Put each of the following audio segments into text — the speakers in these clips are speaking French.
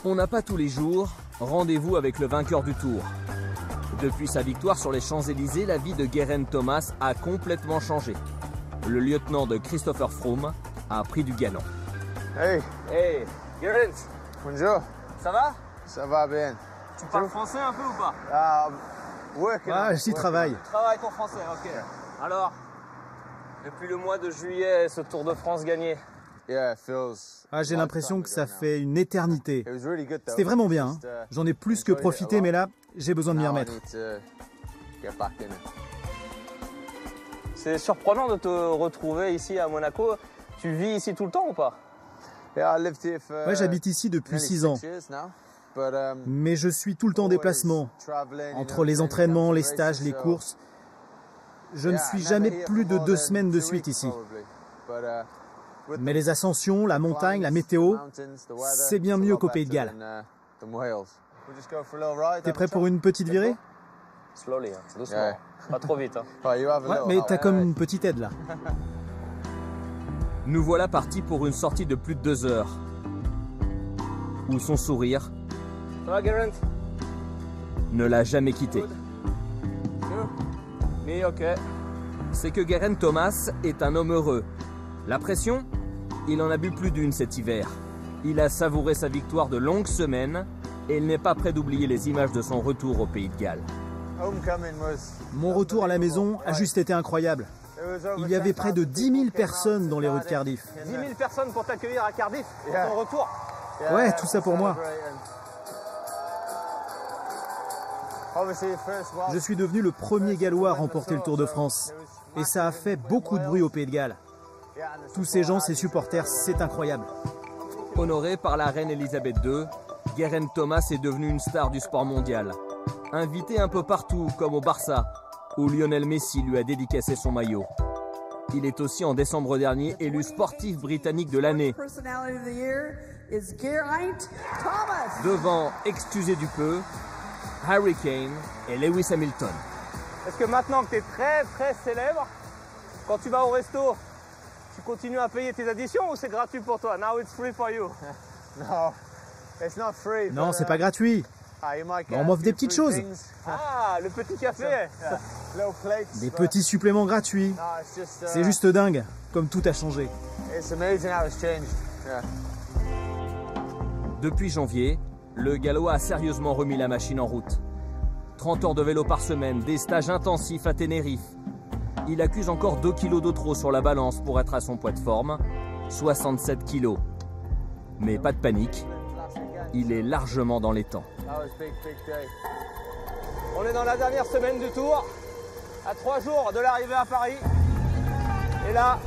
On n'a pas tous les jours, rendez-vous avec le vainqueur du Tour. Depuis sa victoire sur les Champs-Élysées, la vie de Geraint Thomas a complètement changé. Le lieutenant de Christopher Froome a pris du galon. Hey! Hey, Geraint! Bonjour! Ça va? Ça va bien. Tu parles français un peu ou pas? Ah, j'y travaille. Tu travailles ton français, ok. Alors, depuis le mois de juillet, ce Tour de France gagné. Ah, j'ai l'impression que ça fait une éternité. C'était vraiment bien. Hein. J'en ai plus que profité, mais là, j'ai besoin de m'y remettre. C'est surprenant de te retrouver ici à Monaco. Tu vis ici tout le temps ou pas? Ouais, j'habite ici depuis 6 ans. Mais je suis tout le temps en déplacement. Entre les entraînements, les stages, les courses. Je ne suis jamais plus de 2 semaines de suite ici. Mais les ascensions, la montagne, la météo, c'est bien mieux qu'au Pays de Galles. T'es prêt pour une petite virée? Slowly, doucement. Pas trop vite. Hein. Ouais, mais t'as comme une petite aide là. Nous voilà partis pour une sortie de plus de 2 heures. Où son sourire ne l'a jamais quitté. C'est que Geraint Thomas est un homme heureux. La pression, il en a bu plus d'une cet hiver. Il a savouré sa victoire de longues semaines et il n'est pas prêt d'oublier les images de son retour au Pays de Galles. Mon retour à la maison a juste été incroyable. Il y avait près de 10 000 personnes dans les rues de Cardiff. 10 000 personnes pour t'accueillir à Cardiff pour ton retour? Ouais, tout ça pour moi. Je suis devenu le premier Gallois à remporter le Tour de France. Et ça a fait beaucoup de bruit au Pays de Galles. Tous ces gens, ces supporters, c'est incroyable. Honoré par la reine Elisabeth II, Geraint Thomas est devenu une star du sport mondial. Invité un peu partout, comme au Barça, où Lionel Messi lui a dédicacé son maillot. Il est aussi en décembre dernier élu sportif britannique de l'année. Devant, excusez du peu, Harry Kane et Lewis Hamilton. Est-ce que maintenant que tu es très célèbre, quand tu vas au resto, tu continues à payer tes additions ou c'est gratuit pour toi? Now it's free for you. Non, c'est pas gratuit. On m'offre des petites choses. Ah, le petit café. Des petits suppléments gratuits. C'est juste dingue, comme tout a changé. Depuis janvier, le Gallois a sérieusement remis la machine en route. 30 heures de vélo par semaine, des stages intensifs à Tenerife. Il accuse encore 2 kilos de trop sur la balance pour être à son poids de forme, 67 kilos. Mais pas de panique, il est largement dans les temps. On est dans la dernière semaine du Tour, à 3 jours de l'arrivée à Paris. Et là,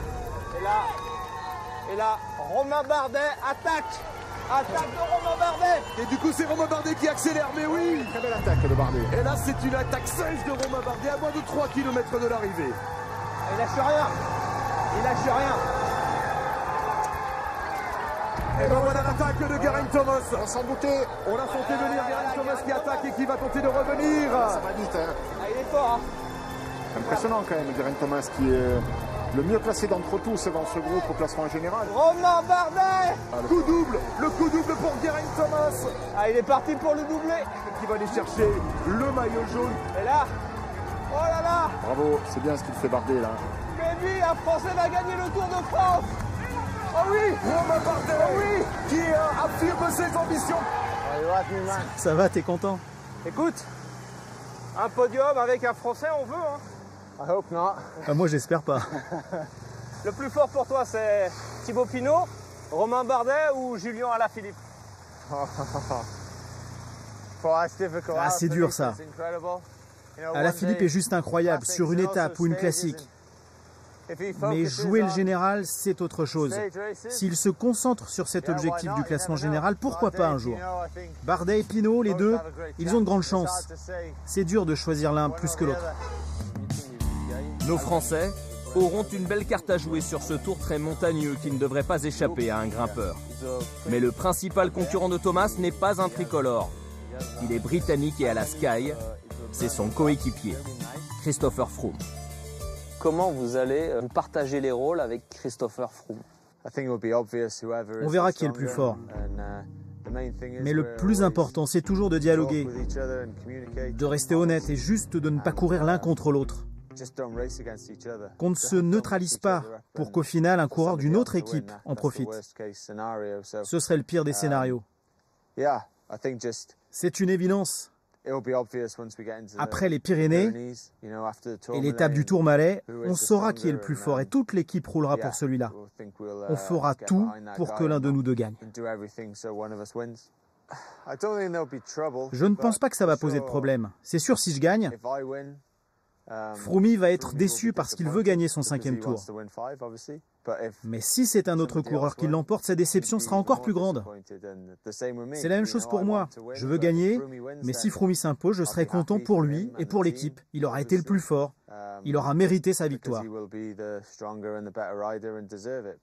Romain Bardet attaque de Romain Bardet. Et du coup c'est Romain Bardet qui accélère, mais oui, très belle attaque de Bardet. Et là c'est une attaque sèche de Romain Bardet à moins de 3 km de l'arrivée. Il lâche rien. Et ben voilà l'attaque de Geraint Thomas. On s'en doutait. On a senti venir Geraint Thomas qui attaque et qui va tenter de revenir. Ça va vite, hein. Il est fort. Impressionnant quand même, Geraint Thomas qui est le mieux classé d'entre tous dans ce groupe au classement général. Romain Bardet. Le coup double pour Geraint Thomas. Il est parti pour le doubler. Qui va aller chercher le maillot jaune. Et là, oh là là. Bravo, c'est bien ce qu'il fait Bardet là. Mais lui, un Français va gagner le Tour de France. Oh oui, Romain Bardet, qui affirme ses ambitions. Ça va, t'es content? Écoute, un podium avec un Français, on veut, hein. I hope not. Ah, moi, j'espère pas. Le plus fort pour toi, c'est Thibaut Pinot, Romain Bardet ou Julien Alaphilippe? Ah, c'est dur ça. Alaphilippe est juste incroyable sur une étape ou une classique. Mais jouer le général, c'est autre chose. S'il se concentre sur cet objectif du classement général, pourquoi pas un jour? Bardet et Pinot, les deux, ils ont de grandes chances. C'est dur de choisir l'un plus que l'autre. Nos Français auront une belle carte à jouer sur ce tour très montagneux qui ne devrait pas échapper à un grimpeur. Mais le principal concurrent de Thomas n'est pas un tricolore. Il est britannique et à la Sky, c'est son coéquipier, Christopher Froome. Comment vous allez vous partager les rôles avec Christopher Froome? On verra qui est le plus fort. Mais le plus important, c'est toujours de dialoguer, de rester honnête et juste de ne pas courir l'un contre l'autre. Qu'on ne se neutralise pas pour qu'au final, un coureur d'une autre équipe en profite. Ce serait le pire des scénarios. C'est une évidence. Après les Pyrénées et l'étape du Tourmalet, on saura qui est le plus fort et toute l'équipe roulera pour celui-là. On fera tout pour que l'un de nous deux gagne. Je ne pense pas que ça va poser de problème. C'est sûr, si je gagne, Froome va être déçu parce qu'il veut gagner son 5e tour. Mais si c'est un autre coureur qui l'emporte, sa déception sera encore plus grande. C'est la même chose pour moi. Je veux gagner, mais si Froome s'impose, je serai content pour lui et pour l'équipe. Il aura été le plus fort. Il aura mérité sa victoire.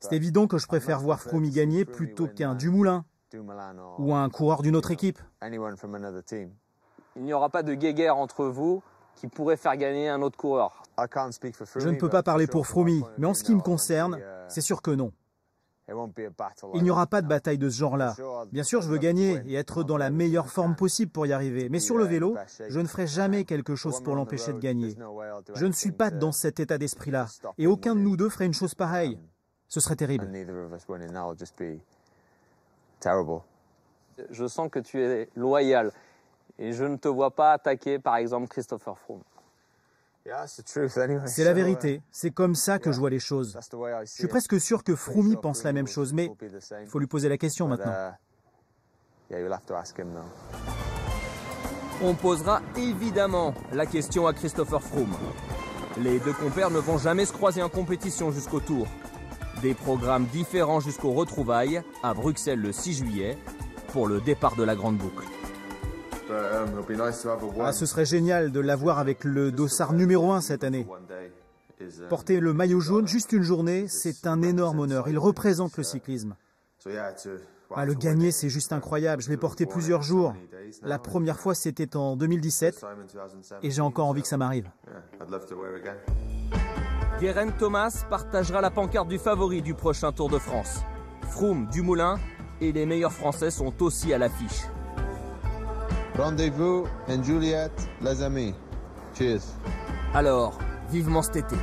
C'est évident que je préfère voir Froome gagner plutôt qu'un Dumoulin ou un coureur d'une autre équipe. Il n'y aura pas de guéguerre entre vous qui pourrait faire gagner un autre coureur. Je ne peux pas parler pour Froome, mais en ce qui me concerne, c'est sûr que non. Il n'y aura pas de bataille de ce genre-là. Bien sûr, je veux gagner et être dans la meilleure forme possible pour y arriver. Mais sur le vélo, je ne ferai jamais quelque chose pour l'empêcher de gagner. Je ne suis pas dans cet état d'esprit-là. Et aucun de nous deux ferait une chose pareille. Ce serait terrible. Je sens que tu es loyal. Et je ne te vois pas attaquer, par exemple, Christopher Froome. C'est la vérité. C'est comme ça que je vois les choses. Je suis presque sûr que Froome pense la même chose, mais il faut lui poser la question maintenant. On posera évidemment la question à Christopher Froome. Les deux compères ne vont jamais se croiser en compétition jusqu'au Tour. Des programmes différents jusqu'aux retrouvailles à Bruxelles le 6 juillet pour le départ de la Grande Boucle. Ah, ce serait génial de l'avoir avec le dossard numéro 1 cette année. Porter le maillot jaune juste une journée, c'est un énorme honneur. Il représente le cyclisme. Ah, le gagner, c'est juste incroyable. Je l'ai porté plusieurs jours. La première fois, c'était en 2017. Et j'ai encore envie que ça m'arrive. Geraint Thomas partagera la pancarte du favori du prochain Tour de France. Froome, Dumoulin et les meilleurs Français sont aussi à l'affiche. Rendez-vous en Juliette, les amis. Cheers. Alors, vivement cet été.